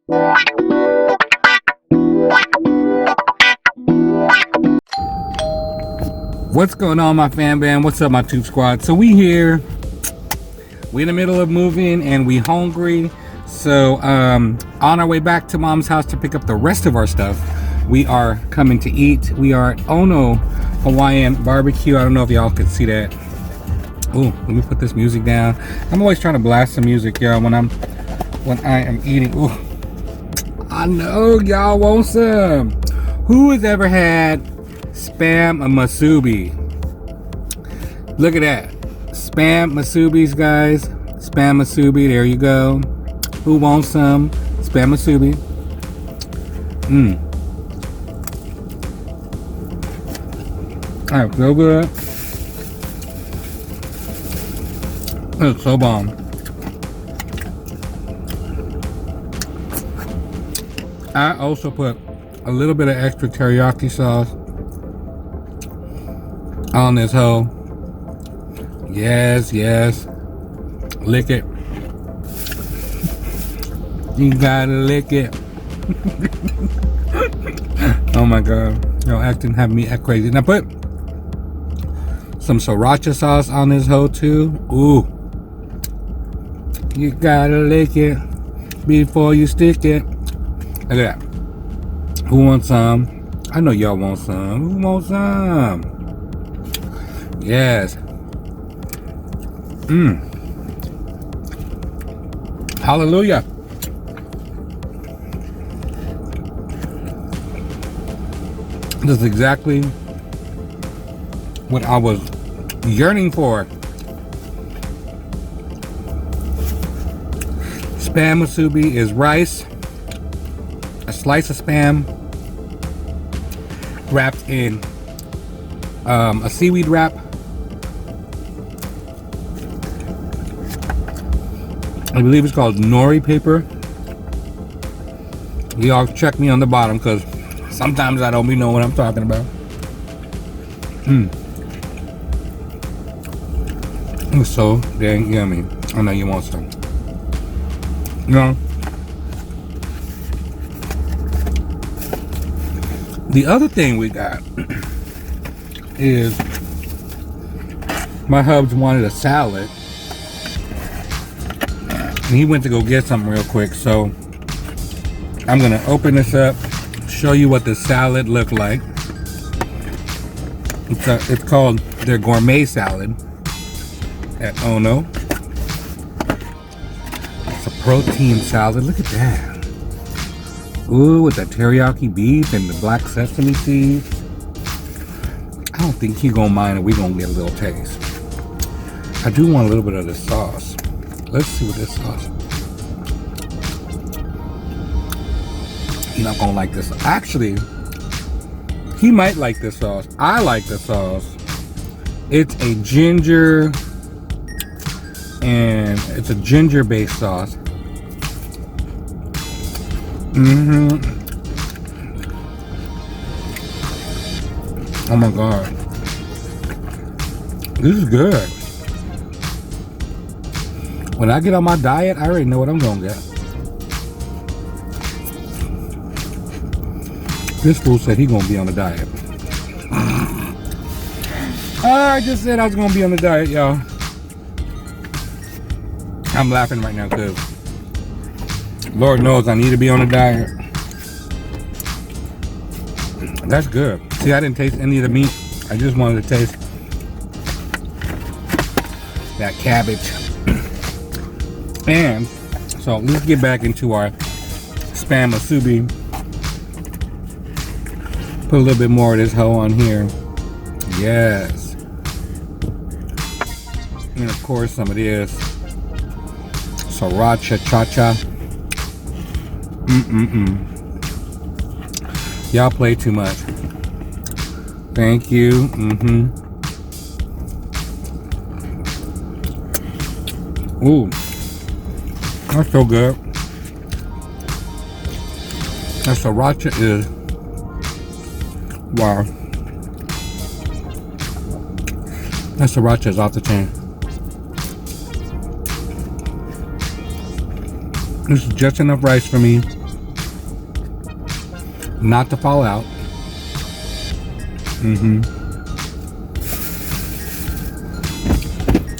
What's going on, my fan band? What's up, my Toof squad? So we here, we in the middle of moving and we hungry. So on our way back to mom's house to pick up the rest of our stuff, we are coming to eat. We are at Ono Hawaiian BBQ. I don't know if y'all can see that. Oh, let me put this music down. I'm always trying to blast some music, y'all, when I am eating. Ooh, I know y'all want some. Who has ever had Spam Masubi? Look at that. Spam Masubis, guys. Spam Masubi, there you go. Who wants some Spam Masubi? Alright, feel good. It's so bomb. I also put a little bit of extra teriyaki sauce on this hoe. Yes, yes. Lick it. You gotta lick it. Oh my god. Y'all acting, having me act crazy. Now put some sriracha sauce on this hoe too. Ooh. You gotta lick it before you stick it. Look at that. Who wants some? I know y'all want some. Who wants some? Yes. Hallelujah. This is exactly what I was yearning for. Spam Masubi is rice, a slice of spam wrapped in a seaweed wrap. I believe it's called nori paper. Y'all check me on the bottom because sometimes I don't be know what I'm talking about. It's so dang yummy. I know you want some. You know? The other thing we got is my hubs wanted a salad. And he went to go get something real quick. So I'm going to open this up, show you what the salad looked like. It's called their gourmet salad at Ono. It's a protein salad. Look at that. Ooh, with the teriyaki beef and the black sesame seeds. I don't think he's gonna mind if we gonna get a little taste. I do want a little bit of the sauce. Let's see what this sauce. He's not gonna like this. Actually, he might like this sauce. I like the sauce. It's a ginger, and it's a ginger based sauce. Oh my god. This is good. When I get on my diet, I already know what I'm gonna get. This fool said he gonna be on the diet. I just said I was gonna be on the diet, y'all. I'm laughing right now because Lord knows I need to be on a diet. That's good. See, I didn't taste any of the meat. I just wanted to taste that cabbage. And so let's get back into our Spam Masubi. Put a little bit more of this hoe on here. Yes. And of course some of this sriracha cha-cha. Y'all play too much. Thank you. Ooh, that's so good. That sriracha is, wow. That sriracha is off the chain. This is just enough rice for me. not to fall out.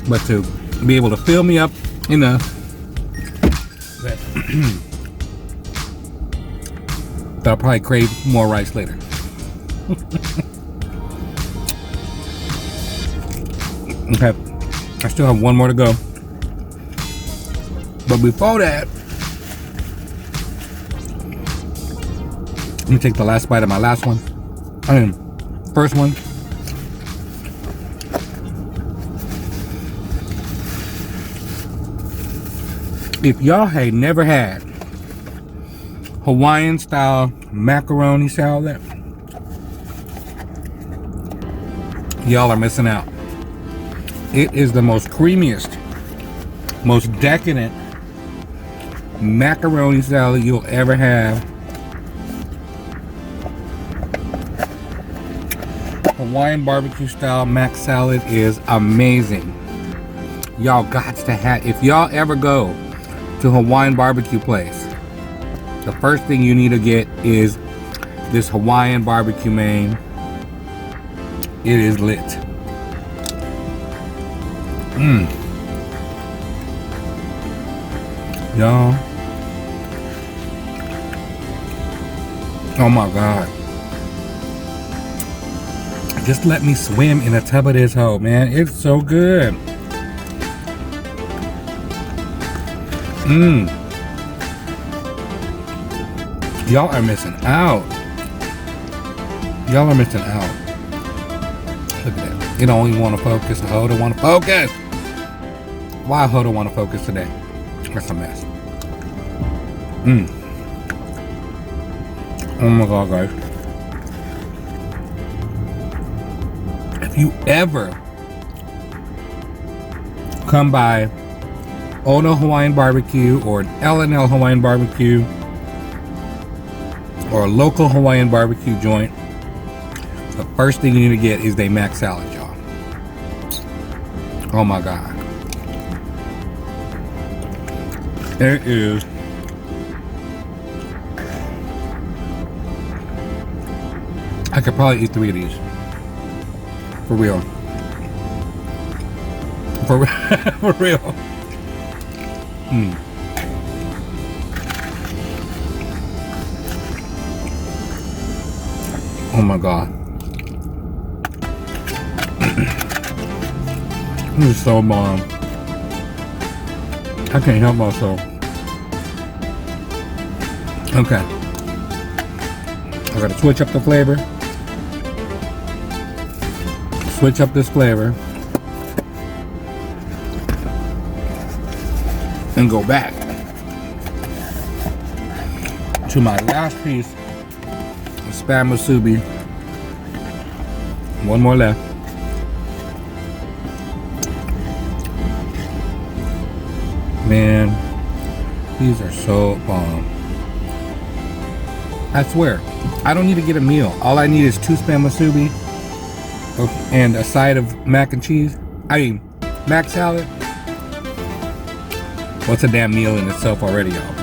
But to be able to fill me up enough that I'll probably crave more rice later. Okay, I still have one more to go. But before that, let me take the last bite of my last one. First one. If y'all had never had Hawaiian style macaroni salad, y'all are missing out. It is the most creamiest, most decadent macaroni salad you'll ever have. Hawaiian barbecue style mac salad is amazing. Y'all got to have, if y'all ever go to Hawaiian barbecue place, the first thing you need to get is this Hawaiian barbecue main. It is lit. Y'all, oh my God, just let me swim in a tub of this hoe, man. It's so good. Y'all are missing out. Y'all are missing out. Look at that. You don't even want to focus. The hoe don't want to focus. Why hoe don't want to focus today? That's a mess. Oh my God, guys. If you ever come by Ono Hawaiian BBQ or an L&L Hawaiian BBQ or a local Hawaiian barbecue joint, the first thing you need to get is their mac salad, y'all. Oh my God. It is I could probably eat 3 of these. For real. For real. Oh my God. This is so bomb. I can't help myself. Okay. I gotta switch up the flavor. Switch up this flavor. And go back to my last piece of spam Masubi. One more left. Man, these are so bomb. I swear, I don't need to get a meal. All I need is 2 spam Masubi and a side of mac and cheese. I mean, mac salad. What's a damn meal in itself already, y'all?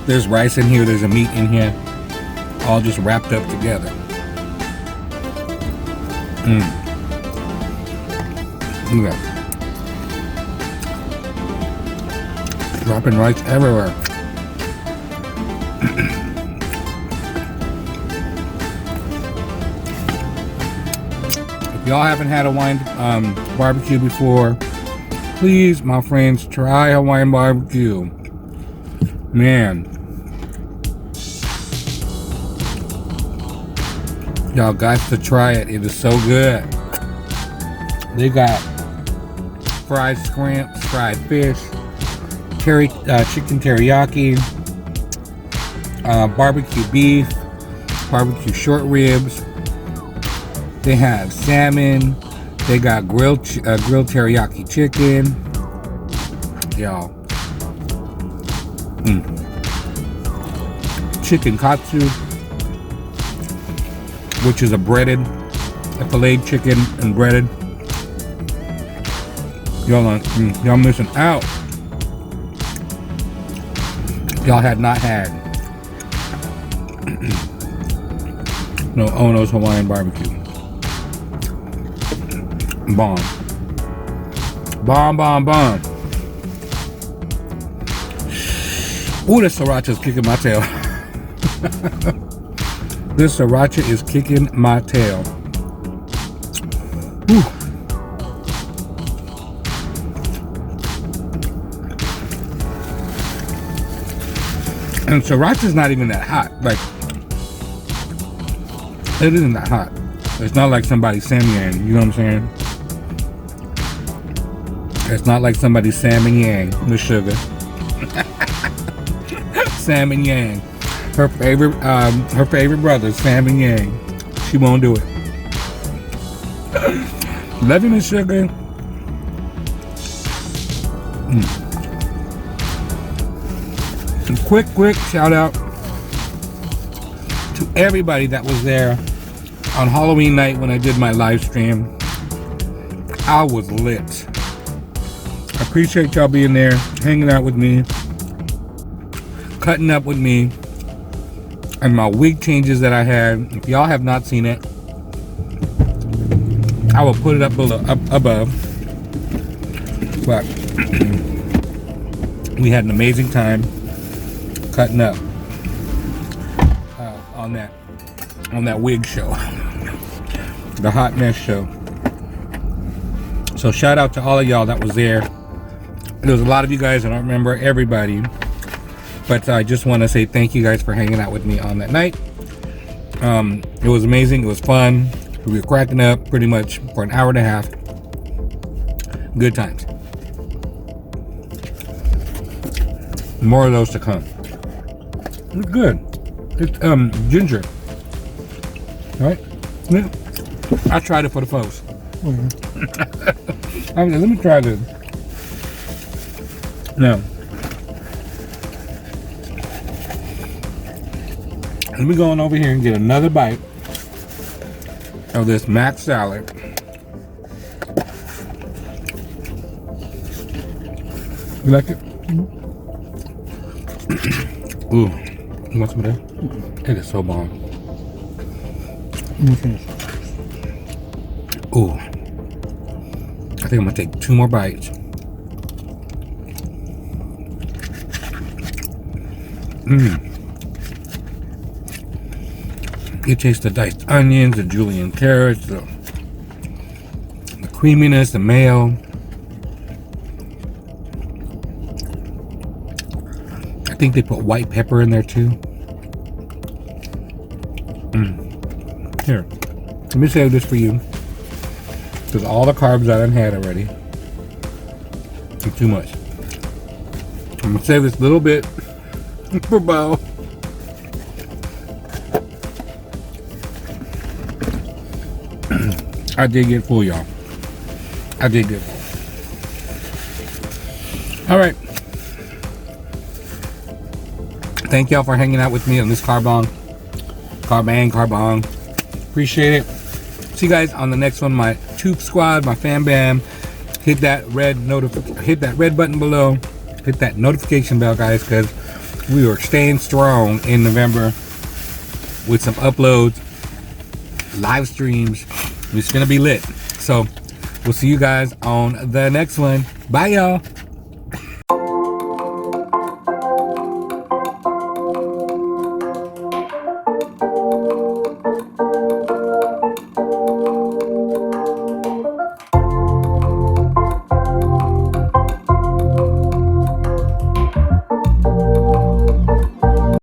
There's rice in here, there's a meat in here, all just wrapped up together. Look at that. Dropping rice everywhere. If y'all haven't had Hawaiian barbecue before, please, my friends, try Hawaiian barbecue. Man, y'all got to try it. It is so good. They got fried scrimps, fried fish, chicken teriyaki, barbecue beef, barbecue short ribs. They have salmon. They got grilled teriyaki chicken. Y'all. Chicken katsu, which is a filleted chicken and breaded. Y'all missing out. Y'all had not had No, Ono's Hawaiian BBQ. Bomb. Bomb, bomb, bomb. Ooh, this sriracha is kicking my tail. This sriracha is kicking my tail. Ooh. And sriracha's not even that hot. Like, it isn't that hot. It's not like somebody's samyang, you know what I'm saying? It's not like somebody's salmon yang with sugar. Salmon yang. Her favorite brother, salmon yang. She won't do it. Love you, Miss Sugar. Quick shout out to everybody that was there on Halloween night when I did my live stream. I was lit. I appreciate y'all being there, hanging out with me, cutting up with me, and my wig changes that I had. If y'all have not seen it, I will put it up above. But we had an amazing time cutting up on that wig show, the hot mess show. So shout out to all of y'all that was there. There was a lot of you guys. I don't remember everybody, but I just want to say thank you guys for hanging out with me on that night. It was amazing. It was fun. We were cracking up pretty much for an hour and a half. Good times. More of those to come. It's good. It's ginger. All right? Yeah. I tried it for the folks. Let me try this. Now, let me go on over here and get another bite of this mac salad. You like it? Ooh, you want some of that? It is so bomb. Ooh, I think I'm gonna take 2 more bites. You taste the diced onions, the julienne carrots, the creaminess, the mayo. I think they put white pepper in there too. Here, let me save this for you, because all the carbs I done had already. It's too much. I'm gonna save this little bit for Bo. I did get full, y'all. I did get full. All right. Thank y'all for hanging out with me on this CarBang. Appreciate it. See you guys on the next one. My Toof squad, my fam bam. Hit that red button below. Hit that notification bell, guys, because we are staying strong in November with some uploads, live streams. It's gonna be lit. So we'll see you guys on the next one. Bye, y'all.